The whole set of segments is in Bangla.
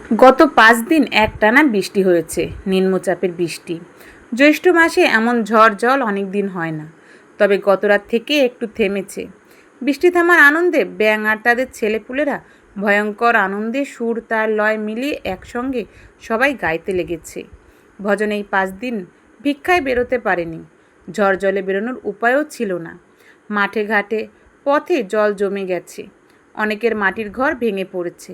গত 5 দিন একটানা বৃষ্টি হয়েছে, নিম্নচাপের বৃষ্টি। জ্যৈষ্ঠ মাসে এমন ঝড় জল অনেক দিন হয় না। তবে গত রাত থেকে একটু থেমেছে। বৃষ্টি থামার আনন্দে ব্যাঙ আর তাদের ছেলেপুলেরা ভয়ঙ্কর আনন্দে সুর তার লয় মিলিয়ে একসঙ্গে সবাই গাইতে লেগেছে। ভজন এই 5 দিন ভিক্ষায় বেরোতে পারেনি। ঝড় জলে বেরোনোর উপায়ও ছিল না। মাঠে ঘাটে পথে জল জমে গেছে। অনেকের মাটির ঘর ভেঙে পড়েছে।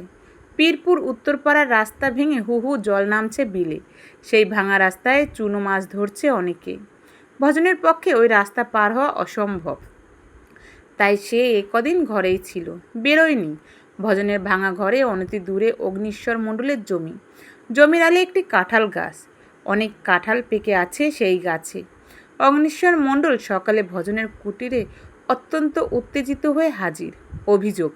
পীরপুর উত্তরপাড়ার রাস্তা ভেঙে হু হু জল নামছে বিলে। সেই ভাঙা রাস্তায় চুনো মাছ ধরছে অনেকে। ভজনের পক্ষে ওই রাস্তা পার হওয়া অসম্ভব। তাই সে কদিন ঘরেই ছিল, বেরোয়নি। ভজনের ভাঙা ঘরে অনতি দূরে অগ্নিশ্বর মণ্ডলের জমি। জমির আলে একটি কাঁঠাল গাছ। অনেক কাঁঠাল পেকে আছে সেই গাছে। অগ্নিশ্বর মণ্ডল সকালে ভজনের কুটিরে অত্যন্ত উত্তেজিত হয়ে হাজির। অভিযোগ,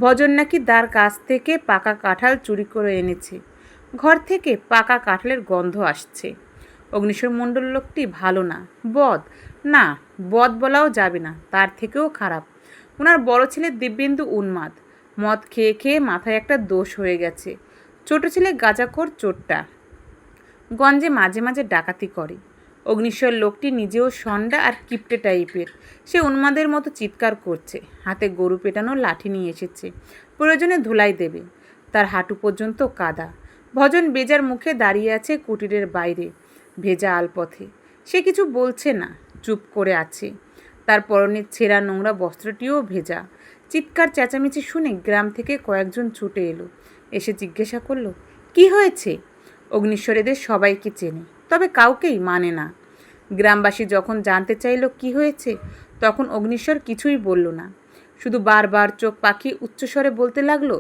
ভজন নাকি তার কাছ থেকে পাকা কাঁঠাল চুরি করে এনেছে। ঘর থেকে পাকা কাঁঠালের গন্ধ আসছে। অগ্নিশ্বর মণ্ডল লোকটি ভালো না, বদ না, বদ বলাও যাবে না, তার থেকেও খারাপ। ওনার বড় ছেলে দিব্যেন্দু উন্মাদ। মদ খেয়ে খেয়ে মাথায় একটা দোষ হয়ে গেছে। ছোট ছেলে গাঁজাখোর চোরটা, গঞ্জে মাঝে মাঝে ডাকাতি করে। অগ্নিশ্বর লোকটি নিজেও সন্ডা আর কিপটে টাইপের। সে উন্মাদের মতো চিৎকার করছে। হাতে গরু পেটানো লাঠি নিয়ে এসেছে, প্রয়োজনে ধুলাই দেবে। তার হাঁটু পর্যন্ত কাদা। ভজন বেজার মুখে দাঁড়িয়ে আছে কুটিরের বাইরে, ভেজা আলপথে। সে কিছু বলছে না, চুপ করে আছে। তার পরনের ছেঁড়া নোংরা বস্ত্রটিও ভেজা। চিৎকার চেঁচামেচি শুনে গ্রাম থেকে কয়েকজন ছুটে এলো। এসে জিজ্ঞাসা করলো, কি হয়েছে? অগ্নিশ্বর এদের সবাইকে চেনে, তবে কাউকেই মানে না। গ্রামবাসী যখন জানতে চাইল কি হয়েছে, তখন অগ্নিশ্বর কিছুই বলল না। শুধু বারবার চোখ পাকিয়ে উচ্চস্বরে বলতে লাগলো,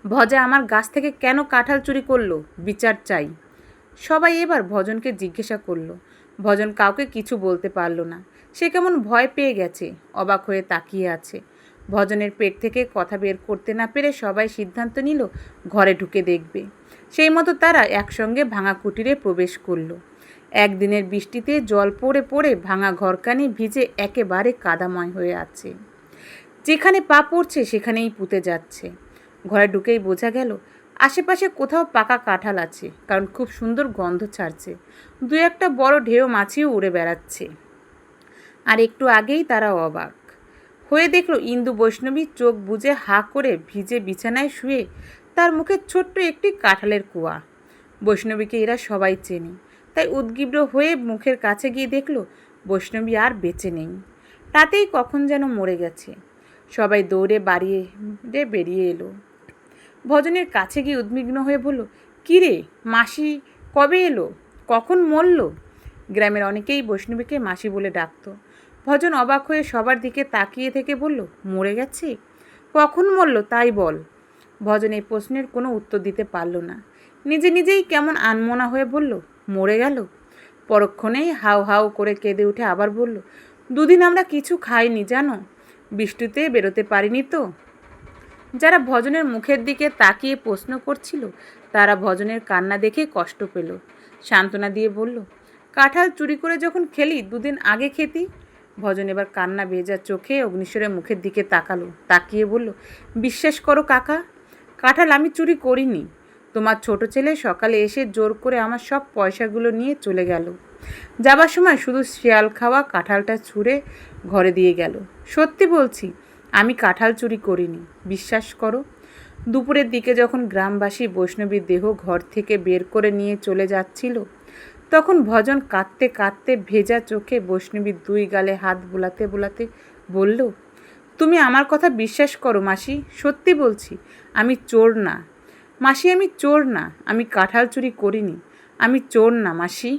ভজা আমার গাছ থেকে কেন কাঁঠাল চুরি করলো? বিচার চাই। সবাই এবার ভজনকে জিজ্ঞাসা করলো। ভজন কাউকে কিছু বলতে পারল না। সে কেমন ভয় পেয়ে গেছে, অবাক হয়ে তাকিয়ে আছে। ভজনের পেট থেকে কথা বের করতে না পেরে সবাই সিদ্ধান্ত নিল ঘরে ঢুকে দেখবে। সেই মতো তারা একসঙ্গে ভাঙা কুটিরে প্রবেশ করলো। একদিনের বৃষ্টিতে জল পড়ে পড়ে ভাঙা ঘরখানি ভিজে একেবারে কাদাময় হয়ে আছে। যেখানে পা পড়ছে সেখানেই পুঁতে যাচ্ছে। ঘরে ঢুকেই বোঝা গেল আশেপাশে কোথাও পাকা কাঁঠাল আছে, কারণ খুব সুন্দর গন্ধ ছাড়ছে। দু একটা বড় ঢেউ মাছিও উড়ে বেড়াচ্ছে। আর একটু আগেই তারা অবাক হয়ে দেখল ইন্দু বৈষ্ণবী চোখ বুজে হা করে ভিজে বিছানায় শুয়ে, তার মুখে ছোট্ট একটি কাঁঠালের কুয়া। বৈষ্ণবীকে এরা সবাই চেনে, তাই উদ্গ্রীব হয়ে মুখের কাছে গিয়ে দেখল বৈষ্ণবী আর বেঁচে নেই। রাতেই কখন যেন মরে গেছে। সবাই দৌড়ে বেরিয়ে এলো। ভজনের কাছে গিয়ে উদ্বিগ্ন হয়ে বলল, কী রে মাসি, কবে এলো? কখন মরল? গ্রামের অনেকেই বৈষ্ণবীকে মাসি বলে ডাকত। ভজন অবাক হয়ে সবার দিকে তাকিয়ে থেকে বলল, মরে গেছে? কখন মরল তাই বল। ভজন এই প্রশ্নের কোনো উত্তর দিতে পারল না। নিজে নিজেই কেমন আনমনা হয়ে বলল, মরে গেল। পরক্ষণেই হাউ হাউ করে কেঁদে উঠে আবার বলল, দুদিন আমরা কিছু খাইনি জানো, বৃষ্টিতে বেরোতে পারিনি তো। যারা ভজনের মুখের দিকে তাকিয়ে প্রশ্ন করছিল, তারা ভজনের কান্না দেখে কষ্ট পেল। সান্ত্বনা দিয়ে বলল, কাঁঠাল চুরি করে যখন খেলি দুদিন আগে খেতি। ভজন এবার কান্না ভেজা চোখে অগ্নিশ্বরের মুখের দিকে তাকালো, তাকিয়ে বলল, বিশ্বাস করো কাকা, কাঁঠাল আমি চুরি করিনি। তোমার ছোট ছেলে সকালে এসে জোর করে আমার সব পয়সাগুলো নিয়ে চলে গেল। যাবার সময় শুধু শিয়াল খাওয়া কাঁঠালটা ছুঁড়ে ঘরে দিয়ে গেল। সত্যি বলছি, আমি কাঁঠাল চুরি করিনি, বিশ্বাস করো। দুপুরের দিকে যখন গ্রামবাসী বৈষ্ণবীর দেহ ঘর থেকে বের করে নিয়ে চলে যাচ্ছিল, তখন ভজন কাঁদতে কাঁদতে ভেজা চোখে বৈষ্ণবীর দুই গালে হাত বোলাতে বোলাতে বলল, তুমি আমার কথা বিশ্বাস করো মাসি, সত্যি বলছি, আমি চোর না মাসি, আমি চোর না, আমি কাঁঠাল চুরি করিনি, আমি চোর না মাসি।